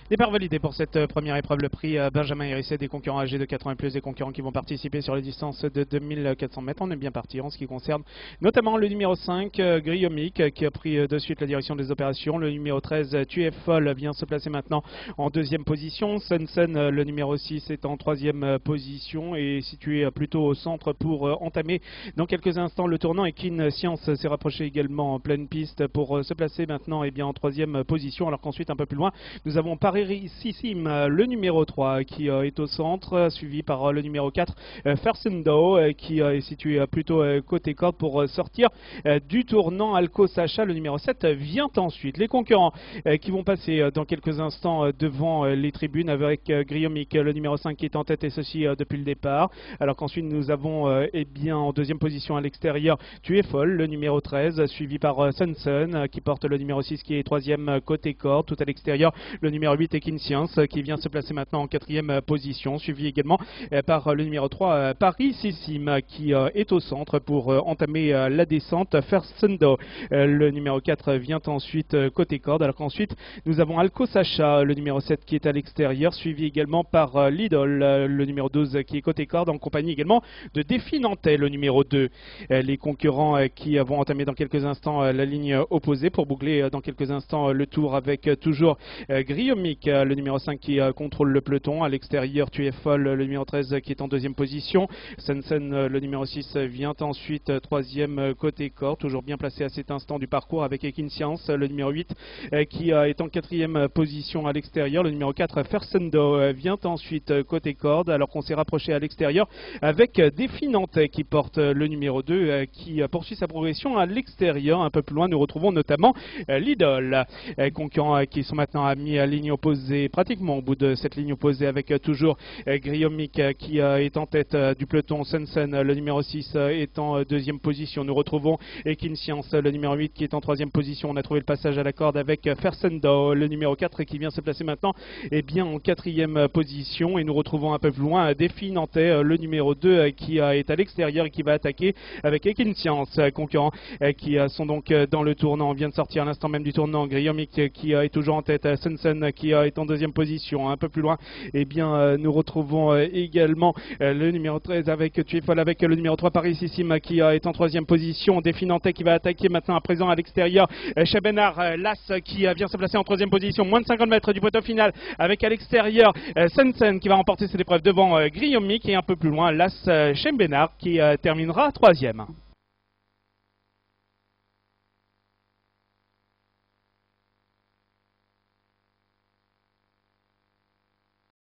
Départ validé pour cette première épreuve, le prix Benjamin Hérissé, des concurrents âgés de 80 et plus, des concurrents qui vont participer sur les distances de 2400 mètres. On est bien parti en ce qui concerne notamment le numéro 5, Griomic, qui a pris de suite la direction des opérations. Le numéro 13, Tu es folle, vient se placer maintenant en deuxième position. Sunsen, le numéro 6, est en troisième position et situé plutôt au centre pour entamer dans quelques instants le tournant. Et Kin Science s'est rapproché également en pleine piste pour se placer maintenant en troisième position, alors qu'ensuite un peu plus loin nous avons Paris-Sissim, le numéro 3 qui est au centre, suivi par le numéro 4, Fersendo, qui est situé plutôt côté corde pour sortir du tournant. Alco Sacha, le numéro 7, vient ensuite. Les concurrents qui vont passer dans quelques instants devant les tribunes avec Griomic, le numéro 5, qui est en tête, et ceci depuis le départ, alors qu'ensuite nous avons en deuxième position à l'extérieur Tu es folle, le numéro 13, suivi par Sunsun, qui porte le numéro 6, qui est troisième côté corde. Tout à l'extérieur, le numéro 8 est Science, qui vient se placer maintenant en quatrième position, suivi également par le numéro 3, Paris-Sissim, qui est au centre pour entamer la descente. Fersendo, le numéro 4, vient ensuite côté corde, alors qu'ensuite nous avons Alco Sacha, le numéro 7, qui est à l'extérieur, suivi également par Lidl, le numéro 12, qui est côté corde, en compagnie également de Défi Nantais, le numéro 2. Les concurrents qui vont entamer dans quelques instants la ligne opposée pour boucler dans quelques instants le tour avec toujours Griomic, le numéro 5, qui contrôle le peloton. À l'extérieur, Tu es folle, le numéro 13, qui est en deuxième position. Sensen, le numéro 6, vient ensuite troisième côté corde, toujours bien placé à cet instant du parcours avec Science, le numéro 8, qui est en quatrième position à l'extérieur. Le numéro 4, Fersendo, vient ensuite côté corde, alors qu'on s'est rapproché à l'extérieur avec Défi Nantais, qui porte le numéro 2, qui poursuit sa progression à l'extérieur. Un peu plus loin, nous retrouvons notamment Lidl, concurrents qui sont maintenant mis à ligne opposée, pratiquement au bout de cette ligne opposée, avec toujours Griomic qui est en tête du peloton. Sunsen, le numéro 6, est en deuxième position. Nous retrouvons Science, le numéro 8, qui est en troisième position. On a trouvé le passage à la corde avec Fersendo, le numéro 4, qui vient se placer maintenant en quatrième position. Et nous retrouvons un peu plus loin Défi Nantais, le numéro 2, qui est à l'extérieur et qui va attaquer avec Science, concurrents qui sont donc dans le tournant. On vient de sortir à l'instant même du tournant. Griomic qui est toujours en tête, Sunsen qui est en deuxième position. Un peu plus loin, nous retrouvons également le numéro 13 avec Tu es folle, avec le numéro 3, Paris-Sissim, qui est en troisième position. Défi Nantais qui va attaquer maintenant à présent à l'extérieur. Chebenard, l'As, qui vient se placer en troisième position, moins de 50 mètres du poteau final, avec à l'extérieur Sunsen qui va remporter cette épreuve devant Griomic, et un peu plus loin l'As Chebenard qui terminera troisième.